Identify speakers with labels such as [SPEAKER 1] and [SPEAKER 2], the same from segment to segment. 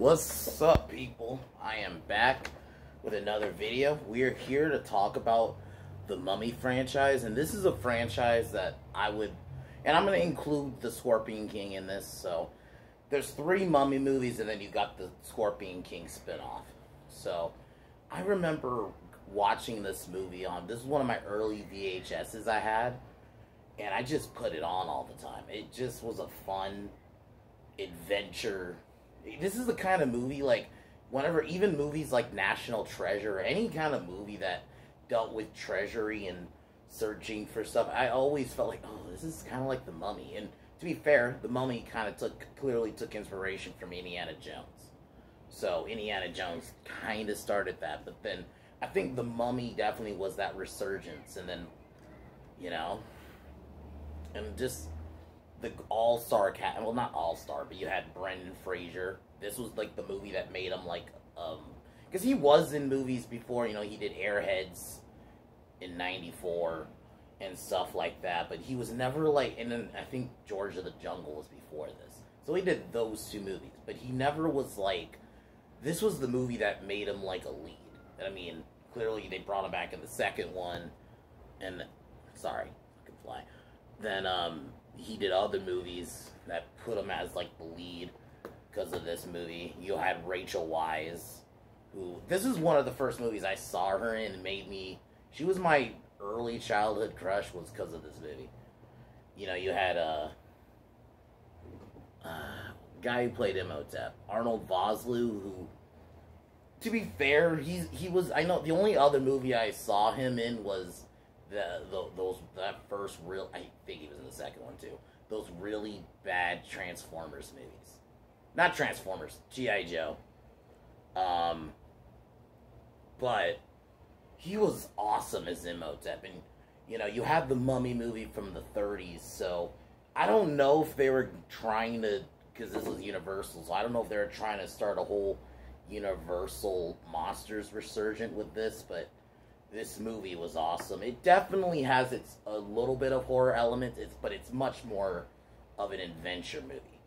[SPEAKER 1] What's up, people? I am back with another video. We are here to talk about the Mummy franchise, and this is a franchise that I'm going to include the Scorpion King in this. So there's 3 Mummy movies, and then you got the Scorpion King spinoff. So I remember watching this movie this is one of my early VHSs I had, and I just put it on all the time. It just was a fun adventure. This is the kind of movie, like, whenever, even movies like National Treasure, or any kind of movie that dealt with treasury and searching for stuff, I always felt like, oh, this is kind of like The Mummy. And to be fair, The Mummy kind of clearly took inspiration from Indiana Jones. So Indiana Jones kind of started that, but then I think The Mummy definitely was that resurgence, and then, you know, and just the all-star cast, well, not all-star, but you had Brendan Fraser. This was, like, the movie that made him, like, because he was in movies before, you know, he did Airheads in 94 and stuff like that, but he was never, like, and then I think George of the Jungle was before this. So he did those 2 movies, but he never was, like, this was the movie that made him, like, a lead. And, I mean, clearly they brought him back in the second one, and, sorry, I can fly. Then, he did other movies that put him as, like, the lead because of this movie. You had Rachel Weisz, who, this is one of the first movies I saw her in, and made me, she was my early childhood crush, was because of this movie. You know, you had a guy who played Imhotep, Arnold Vosloo, who, to be fair, he was, I know, the only other movie I saw him in was that first real, I think he was in the second one too, those really bad Transformers movies. Not Transformers, G.I. Joe. But he was awesome as Imhotep. And, you know, you have the Mummy movie from the 30s, so I don't know if they were trying to, because this was Universal, so I don't know if they were trying to start a whole Universal Monsters resurgent with this, but this movie was awesome. It definitely has a little bit of horror element, but it's much more of an adventure movie.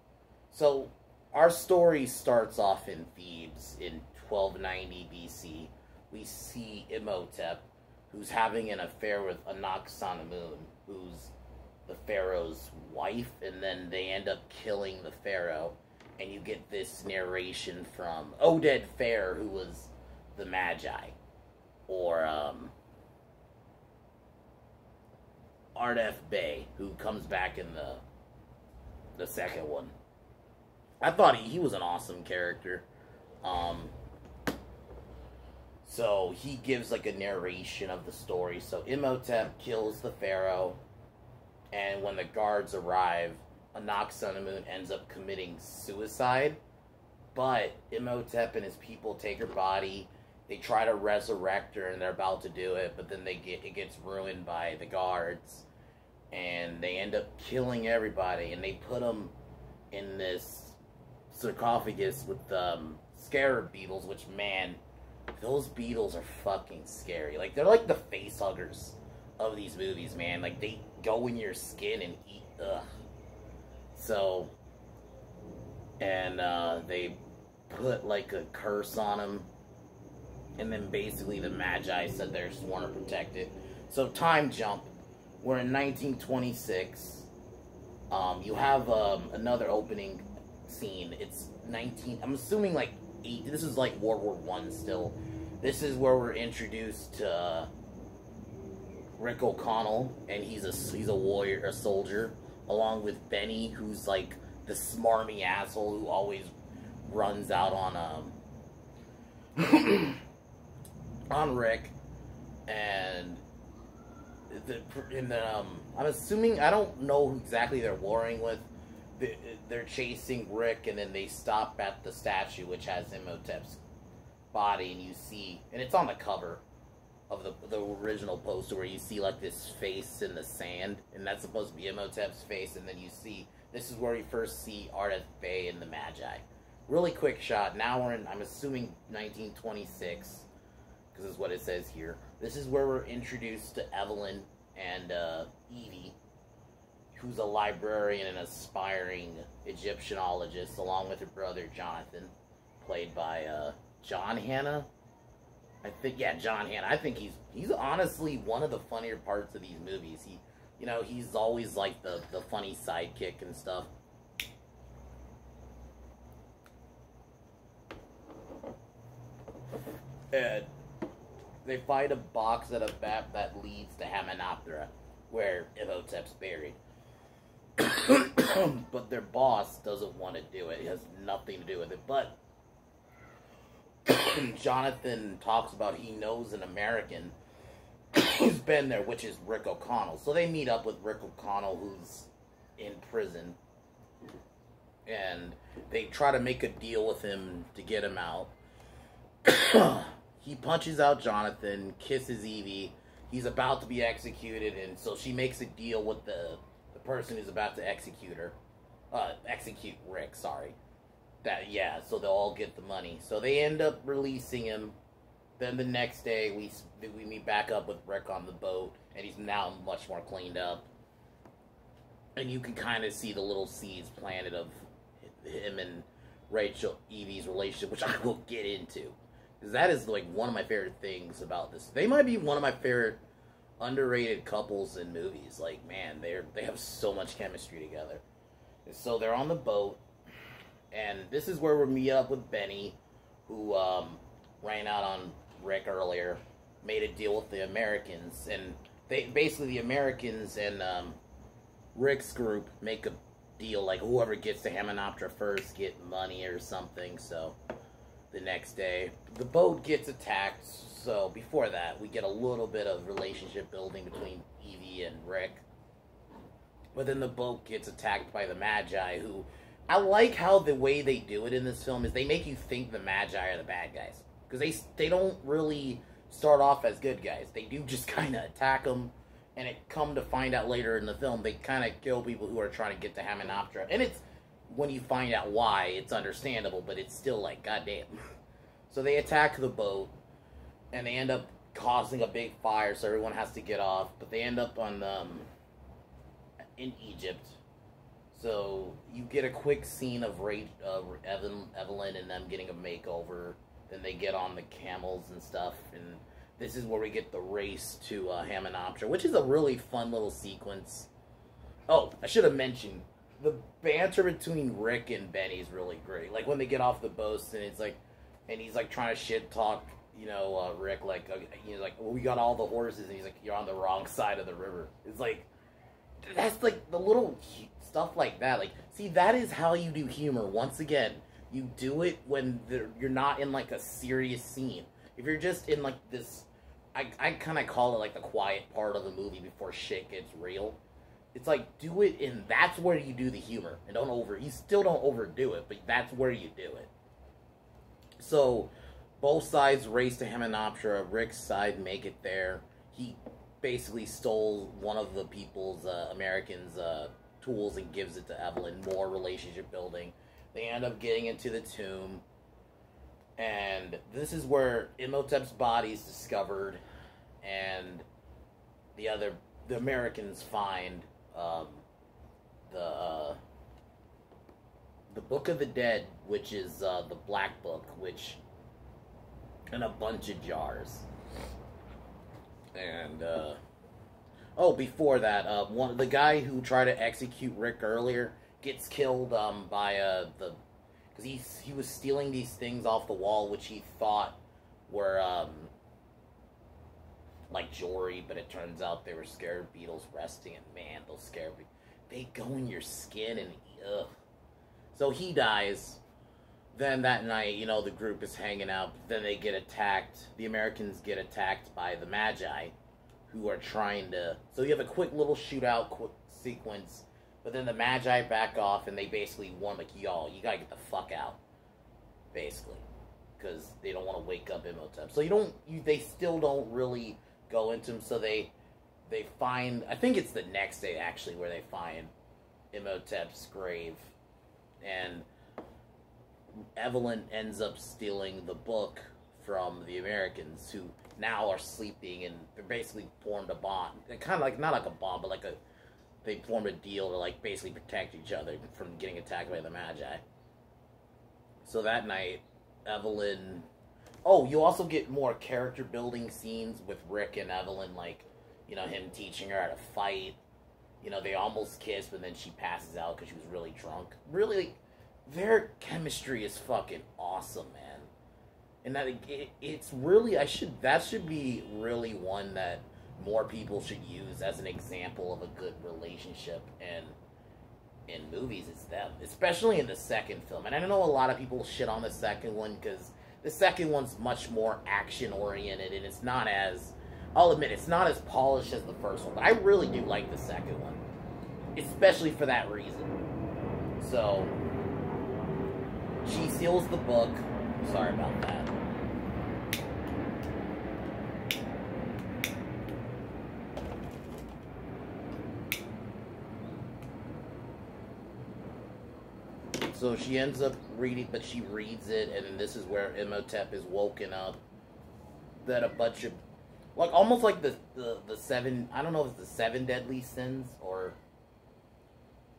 [SPEAKER 1] So our story starts off in Thebes in 1290 BC. We see Imhotep, who's having an affair with Anaxanamun, who's the pharaoh's wife, and then they end up killing the pharaoh, and you get this narration from Oded Fehr, who was the Magi, or Ardef Bey, who comes back in the second one. I thought he was an awesome character. So he gives, like, a narration of the story. So Imhotep kills the pharaoh, and when the guards arrive, Anaxanamun ends up committing suicide. But Imhotep and his people take her body. They try to resurrect her, and they're about to do it, but then it gets ruined by the guards, and they end up killing everybody, and they put them in this sarcophagus with scarab beetles, which, man, those beetles are fucking scary. Like, they're like the face huggers of these movies, man. Like, they go in your skin and eat, ugh. So, and they put, like, a curse on them. And then basically the Magi said they're sworn to protect it. So time jump. We're in 1926. You have another opening scene. It's I'm assuming like 8. This is like World War I still. This is where we're introduced to Rick O'Connell, and he's a warrior, a soldier, along with Benny, who's like the smarmy asshole who always runs out on on Rick, and I'm assuming, I don't know who exactly they're warring with. They're chasing Rick, and then they stop at the statue, which has Imhotep's body, and you see, and it's on the cover of the original poster, where you see, like, this face in the sand, and that's supposed to be Imhotep's face, and then you see, this is where we first see Ardeth Bey and the Magi. Really quick shot. Now we're in, I'm assuming, 1926. Because this is what it says here. This is where we're introduced to Evelyn and Evie, who's a librarian and aspiring Egyptiologist, along with her brother Jonathan, played by John Hannah. I think, yeah, John Hannah. I think he's honestly one of the funnier parts of these movies. He's always like the funny sidekick and stuff. And they find a box at a map that leads to Hamunaptra, where Imhotep's buried. But their boss doesn't want to do it. It has nothing to do with it. But Jonathan talks about he knows an American who's been there, which is Rick O'Connell. So they meet up with Rick O'Connell, who's in prison. And they try to make a deal with him to get him out. He punches out Jonathan, kisses Evie. He's about to be executed, and so she makes a deal with the person who's about to execute Rick, sorry. So they'll all get the money. So they end up releasing him. Then the next day, we meet back up with Rick on the boat, and he's now much more cleaned up. And you can kind of see the little seeds planted of him and Rachel, Evie's relationship, which I will get into. Because that is, like, one of my favorite things about this. They might be one of my favorite underrated couples in movies. Like, man, they have so much chemistry together. And so they're on the boat, and this is where we meet up with Benny, who ran out on Rick earlier, made a deal with the Americans, and the Americans and Rick's group make a deal, like whoever gets to Hamunaptra first get money or something. So the next day, the boat gets attacked. So before that, we get a little bit of relationship building between Evie and Rick. But then the boat gets attacked by the Magi, who, I like how the way they do it in this film is they make you think the Magi are the bad guys. Because they don't really start off as good guys. They do just kind of attack them. And it come to find out later in the film, they kind of kill people who are trying to get to Hamunaptra. And it's, when you find out why, it's understandable, but it's still like, goddamn. So they attack the boat, and they end up causing a big fire, so everyone has to get off. But they end up in Egypt. So you get a quick scene of Evelyn and them getting a makeover. Then they get on the camels and stuff, and this is where we get the race to Hamunaptra, which is a really fun little sequence. Oh, I should have mentioned, the banter between Rick and Benny is really great. Like, when they get off the boat, and he's like trying to shit talk, Rick, like, he's like, well, we got all the horses, and he's like, you're on the wrong side of the river. It's like, that's like the little stuff like that. Like, see, that is how you do humor. Once again, you do it when you're not in like a serious scene. If you're just in, like, this, I kind of call it, like, the quiet part of the movie before shit gets real. It's like, do it that's where you do the humor. And you still don't overdo it, but that's where you do it. So, both sides race to Hamunaptra. Rick's side make it there. He basically stole one of the people's, Americans' tools and gives it to Evelyn. More relationship building. They end up getting into the tomb. And this is where Imhotep's body is discovered, and the Americans find the Book of the Dead, which is the Black Book, in a bunch of jars. And before that, the guy who tried to execute Rick earlier gets killed by because he was stealing these things off the wall, which he thought were, like jewelry, but it turns out they were scarab beetles resting, and man, those scarab beetles, they go in your skin, and ugh. So he dies. Then that night, the group is hanging out, then they get attacked. The Americans get attacked by the Magi, who are trying to, so you have a quick little shootout sequence. But then the Magi back off, and they basically warn, like, y'all, you gotta get the fuck out, basically, because they don't want to wake up Imhotep. So they still don't really go into him. So they find, I think it's the next day actually, where they find Imhotep's grave, and Evelyn ends up stealing the book from the Americans, who now are sleeping, and they're basically formed a bond. They're kind of like, not like a bond, but like they formed a deal to, like, basically protect each other from getting attacked by the Magi. So that night, Evelyn. Oh, you also get more character building scenes with Rick and Evelyn, like, you know, him teaching her how to fight. You know, they almost kiss, but then she passes out because she was really drunk. Really, their chemistry is fucking awesome, man. And that it's really, that should be really one that more people should use as an example of a good relationship in movies. It's them, especially in the second film. And I know a lot of people shit on the second one because the second one's much more action oriented, and it's not as, I'll admit, it's not as polished as the first one, but I really do like the second one, especially for that reason. So she seals the book. Sorry about that. So she ends up reading, but she reads it, and then this is where Imhotep is woken up. That a bunch of, like, almost like the seven, I don't know if it's the 7 deadly sins or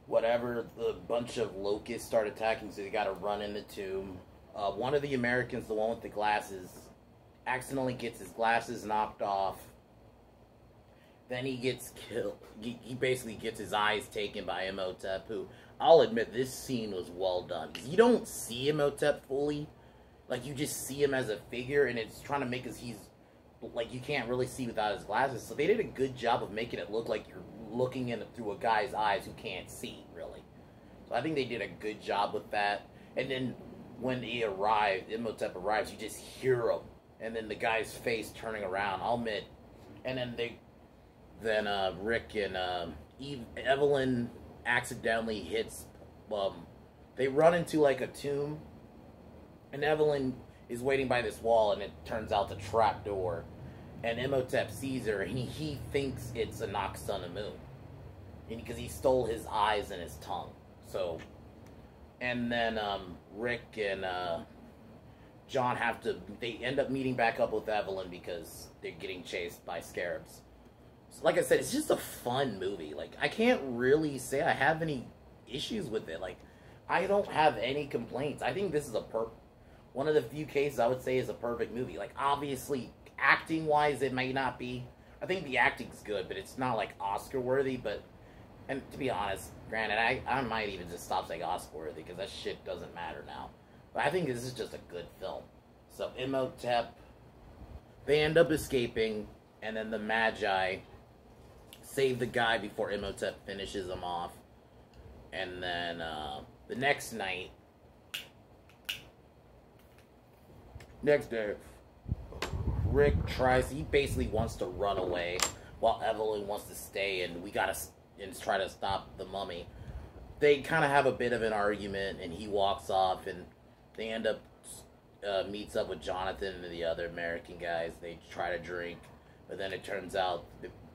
[SPEAKER 1] whatever, the bunch of locusts start attacking, so they gotta run in the tomb. One of the Americans, the one with the glasses, accidentally gets his glasses knocked off. Then he gets killed. He basically gets his eyes taken by Imhotep, who, I'll admit, this scene was well done. Because you don't see Imhotep fully. Like, you just see him as a figure, and it's trying to make us, he's, like, you can't really see without his glasses. So they did a good job of making it look like you're looking in through a guy's eyes who can't see, really. So I think they did a good job with that. And then when Imhotep arrives, you just hear him. And then the guy's face turning around, I'll admit. And then Rick and Evelyn accidentally hits, they run into like a tomb, and Evelyn is waiting by this wall, and it turns out the trap door, and Imhotep sees her, and he thinks it's a Nox, Sun, and Moon, because he stole his eyes and his tongue. So, and then Rick and John they end up meeting back up with Evelyn because they're getting chased by scarabs. Like I said, it's just a fun movie. Like, I can't really say I have any issues with it. Like, I don't have any complaints. I think this is one of the few cases I would say is a perfect movie. Like, obviously, acting-wise, it may not be. I think the acting's good, but it's not, like, Oscar-worthy. But, and to be honest, granted, I might even just stop saying Oscar-worthy, because that shit doesn't matter now. But I think this is just a good film. So, Imhotep, they end up escaping, and then the Magi save the guy before Imhotep finishes him off. And then the next day, Rick he basically wants to run away while Evelyn wants to stay, and and try to stop the mummy. They kind of have a bit of an argument, and he walks off, and they end up meets up with Jonathan and the other American guys. They try to drink, but then it turns out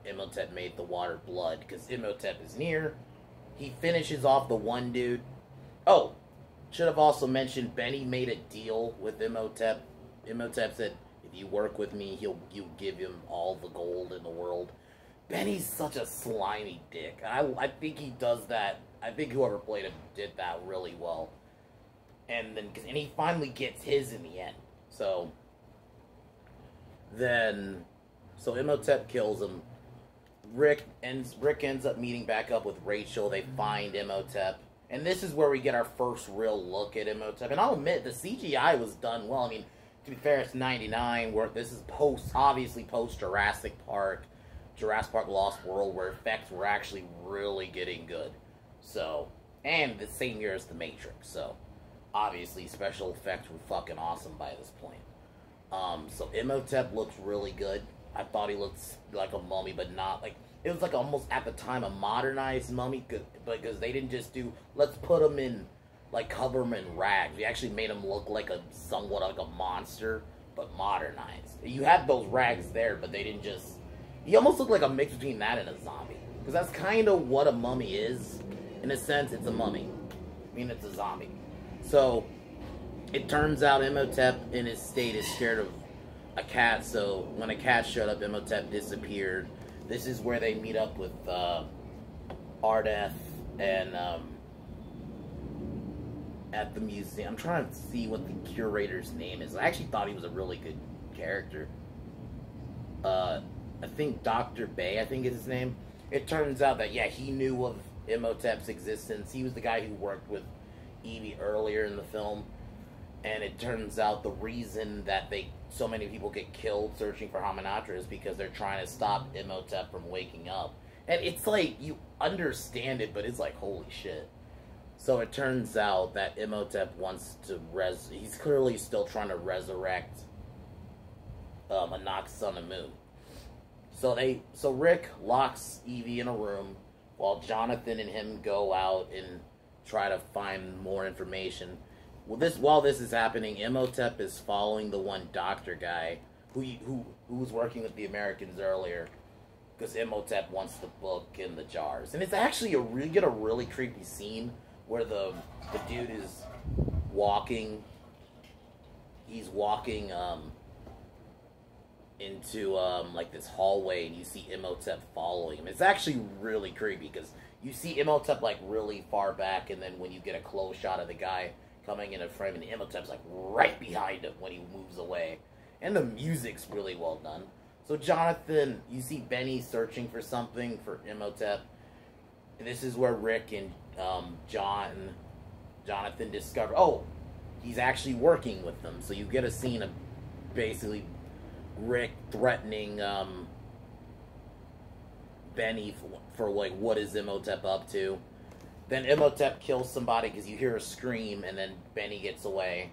[SPEAKER 1] Imhotep made the water blood, because Imhotep is near. He finishes off the one dude. Oh, should have also mentioned Benny made a deal with Imhotep. Imhotep said, if you work with me, you give him all the gold in the world. Benny's such a slimy dick. I think he does that. I think whoever played him did that really well. And he finally gets his in the end. So Imhotep kills him. Rick ends up meeting back up with Rachel. They find Imhotep. And this is where we get our first real look at Imhotep. And I'll admit, the CGI was done well. I mean, to be fair, it's 99. This is obviously post-Jurassic Park, Jurassic Park Lost World, where effects were actually really getting good. So, and the same year as The Matrix. So, obviously, special effects were fucking awesome by this point. So Imhotep looks really good. I thought he looked like a mummy, but not like, it was like almost at the time a modernized mummy, because they didn't just do, let's put him in, like, cover him in rags. We actually made him look like somewhat like a monster, but modernized. You had those rags there, but they didn't just, he almost looked like a mix between that and a zombie, because that's kind of what a mummy is. In a sense, it's a mummy. I mean, it's a zombie. So, it turns out Imhotep in his state is scared of a cat, so when a cat showed up, Imhotep disappeared. This is where they meet up with Ardeth and at the museum. I'm trying to see what the curator's name is. I actually thought he was a really good character. I think Dr. Bay, I think is his name. It turns out that, yeah, he knew of Imhotep's existence. He was the guy who worked with Evie earlier in the film. And it turns out the reason that so many people get killed searching for Hamunaptra is because they're trying to stop Imhotep from waking up. And it's like, you understand it, but it's like, holy shit. So it turns out that Imhotep wants to he's clearly still trying to resurrect Anak's on the moon. So Rick locks Evie in a room while Jonathan and him go out and try to find more information. While this is happening, Imhotep is following the one doctor guy who was working with the Americans earlier, because Imhotep wants the book and the jars. And it's actually you get a really creepy scene where the dude is walking. He's walking into like this hallway, and you see Imhotep following him. It's actually really creepy because you see Imhotep like really far back, and then when you get a close shot of the guy coming in a frame, and Imhotep's like right behind him when he moves away. And the music's really well done. So Jonathan, you see Benny searching for something for Imhotep. And this is where Rick and Jonathan discover, oh, he's actually working with them. So you get a scene of basically Rick threatening Benny for like, what is Imhotep up to? Then Imhotep kills somebody because you hear a scream, and then Benny gets away.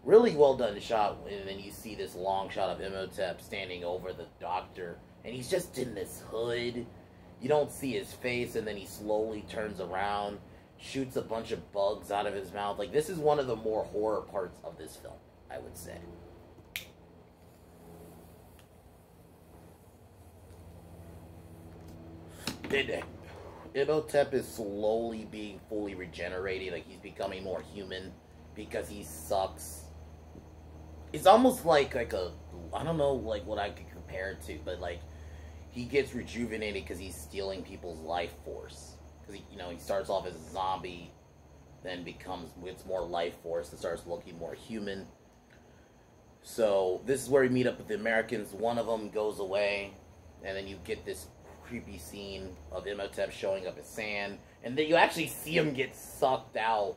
[SPEAKER 1] Really well done shot, and then you see this long shot of Imhotep standing over the doctor, and he's just in this hood. You don't see his face, and then he slowly turns around, shoots a bunch of bugs out of his mouth. Like, this is one of the more horror parts of this film, I would say. Imhotep is slowly being fully regenerated. Like, he's becoming more human because he sucks. It's almost like a, I don't know, like, what I could compare it to, but, like, he gets rejuvenated because he's stealing people's life force. Because, he starts off as a zombie, then gets more life force and starts looking more human. So, this is where we meet up with the Americans. One of them goes away, and then you get this creepy scene of Imhotep showing up as sand, and then you actually see him get sucked out.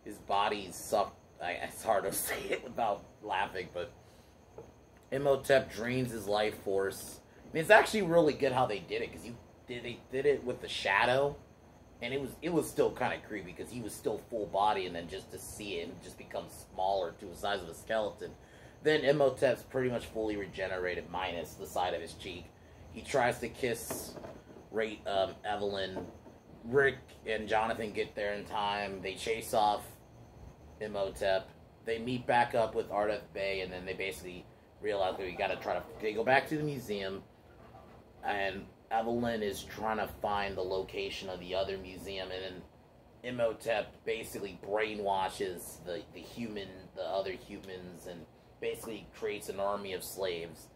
[SPEAKER 1] His body's sucked. It's hard to say it without laughing, but Imhotep drains his life force. And it's actually really good how they did it, because they did it with the shadow, and it was still kind of creepy because he was still full body, and then just to see it just become smaller to the size of a skeleton. Then Imhotep's pretty much fully regenerated, minus the side of his cheek. He tries to kiss Evelyn. Rick and Jonathan get there in time. They chase off Imhotep. They meet back up with Ardeth Bay, and then they basically realize that we gotta they go back to the museum, and Evelyn is trying to find the location of the other museum, and then Imhotep basically brainwashes the other humans, and basically creates an army of slaves.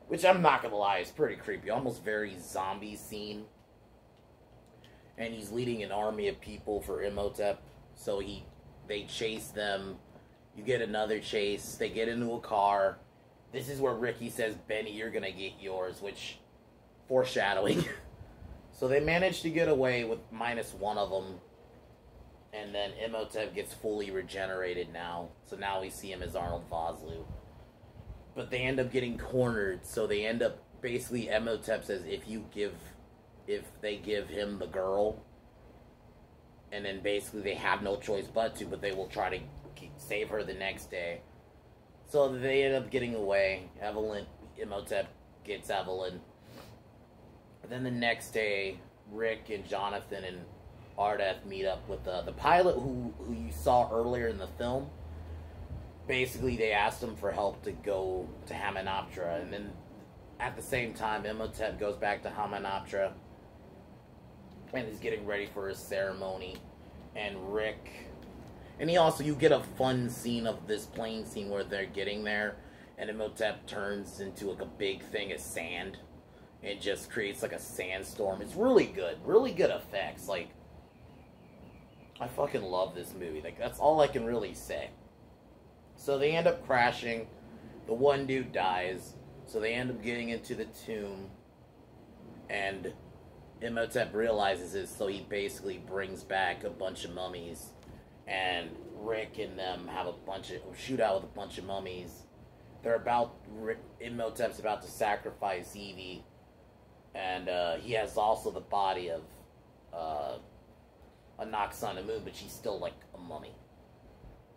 [SPEAKER 1] Which, I'm not gonna lie, is pretty creepy. Almost very zombie scene. And he's leading an army of people for Imhotep. So they chase them. You get another chase. They get into a car. This is where Ricky says, Benny, you're gonna get yours. Which, foreshadowing. So they manage to get away with minus one of them. And then Imhotep gets fully regenerated now. So now we see him as Arnold Vosloo. But they end up getting cornered, so they end up, basically, Imhotep says if they give him the girl, and then basically they have no choice but they will try to save her the next day. So they end up getting away. Imhotep gets Evelyn. And then the next day, Rick and Jonathan and Ardeth meet up with the pilot who you saw earlier in the film. Basically, they asked him for help to go to Hamunaptra, and then at the same time, Imhotep goes back to Hamunaptra and is getting ready for his ceremony. And Rick, and you get a fun scene of this plane scene where they're getting there, and Imhotep turns into like a big thing of sand, and just creates like a sandstorm. It's really good effects. Like, I fucking love this movie. Like, that's all I can really say. So they end up crashing. The one dude dies. So they end up getting into the tomb. And Imhotep realizes it, so he basically brings back a bunch of mummies. And Rick and them have a bunch of shootout with a bunch of mummies. Imhotep's about to sacrifice Evie. And he has also the body of Anak on the moon, but she's still like a mummy.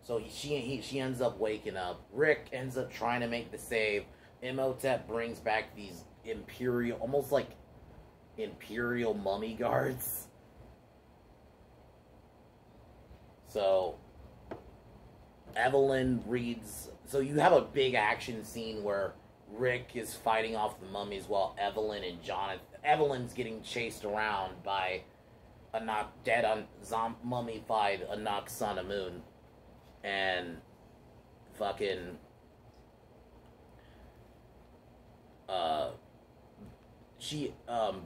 [SPEAKER 1] So she ends up waking up. Rick ends up trying to make the save. Imhotep brings back these almost like imperial mummy guards. So Evelyn reads. So you have a big action scene where Rick is fighting off the mummies while Evelyn's getting chased around by mummified Anak son of moon. And fucking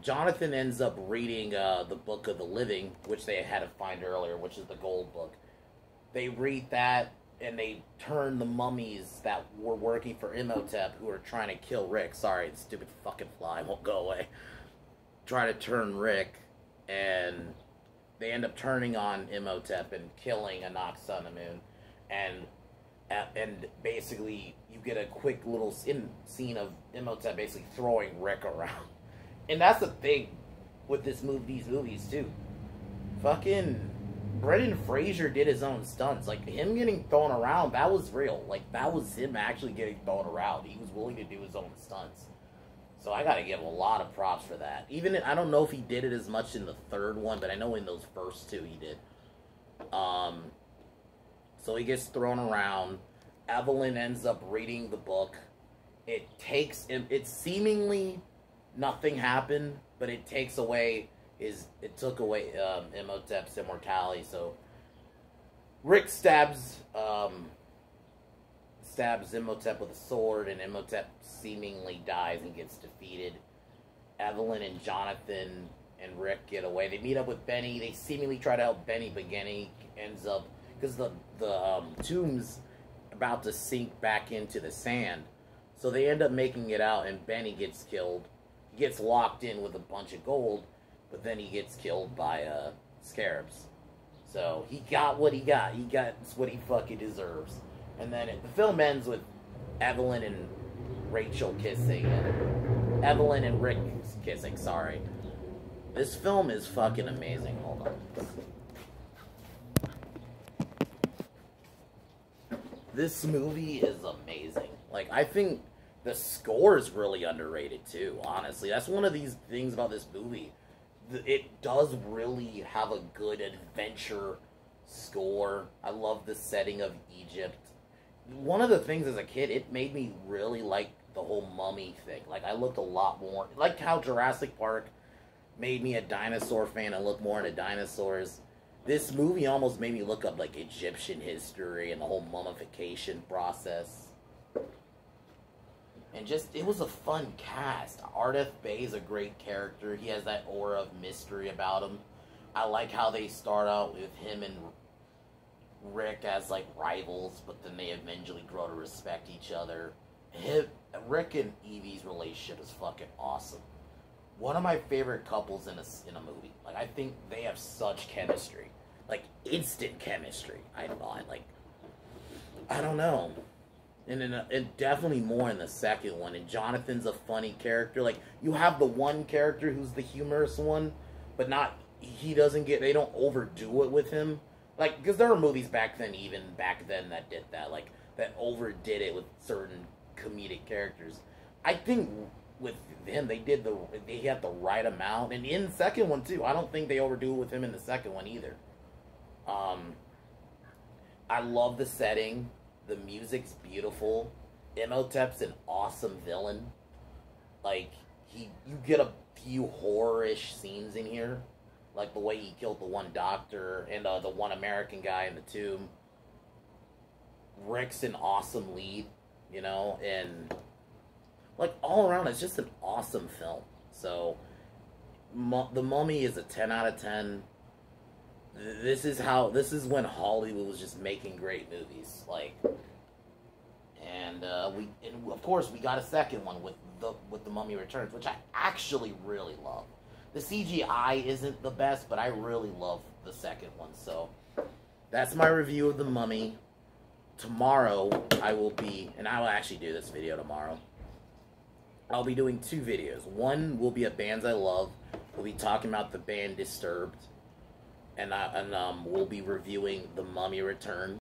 [SPEAKER 1] Jonathan ends up reading the Book of the Living, which they had to find earlier, which is the gold book. They read that, and they turn the mummies that were working for Imhotep, who are trying to kill Rick. Sorry, the stupid fucking fly won't go away. Try to turn Rick, and they end up turning on Imhotep and killing Anak son of moon. And basically, you get a quick little scene of Imhotep basically throwing Rick around. And that's the thing with these movies, too. Fucking Brendan Fraser did his own stunts. Like, him getting thrown around, that was real. Like, that was him actually getting thrown around. He was willing to do his own stunts. So I gotta give him a lot of props for that. I don't know if he did it as much in the third one, but I know in those first two he did. So he gets thrown around. Evelyn ends up reading the book. It's seemingly nothing happened, but it took away Imhotep's immortality. So Rick stabs Imhotep with a sword, and Imhotep seemingly dies and gets defeated. Evelyn and Jonathan and Rick get away. They meet up with Benny. They seemingly try to help Benny, but Benny ends up, because the tomb's about to sink back into the sand. So they end up making it out, and Benny gets killed. He gets locked in with a bunch of gold, but then he gets killed by scarabs. So he got what he got. He got what he fucking deserves. And then the film ends with Evelyn and Rachel kissing, and Evelyn and Rick kissing, sorry. This film is fucking amazing. Hold on. This movie is amazing. Like, I think the score is really underrated, too, honestly. That's one of these things about this movie. It does really have a good adventure score. I love the setting of Egypt. One of the things as a kid, it made me really like the whole mummy thing. Like, I looked a lot more... Like how Jurassic Park made me a dinosaur fan and look more into dinosaurs. This movie almost made me look up, like, Egyptian history and the whole mummification process. And just, it was a fun cast. Ardeth Bay's a great character. He has that aura of mystery about him. I like how they start out with him and Rick as, like, rivals, but then they eventually grow to respect each other. Rick and Evie's relationship is fucking awesome. One of my favorite couples in a movie. Like, I think they have such chemistry. Like, instant chemistry. I thought, like, I don't know. And definitely more in the second one. And Jonathan's a funny character. Like, you have the one character who's the humorous one, but they don't overdo it with him. Like, because there were movies back then that did that. Like, that overdid it with certain comedic characters. I think with him, they had the right amount. And in the second one, too. I don't think they overdo it with him in the second one, either. I love the setting. The music's beautiful. Imhotep's an awesome villain. Like, you get a few horror-ish scenes in here. Like the way he killed the one doctor and the one American guy in the tomb. Rick's an awesome lead, you know, and like all around, it's just an awesome film. So, The Mummy is a 10 out of 10. this is when Hollywood was just making great movies, like, and of course we got a second one with the Mummy Returns, which I actually really love. The CGI isn't the best, but I really love the second one. So that's my review of The Mummy. Tomorrow I will actually do this video tomorrow. I'll be doing two videos. One will be a bands I love. We'll be talking about the band Disturbed, and we'll be reviewing The Mummy Returns.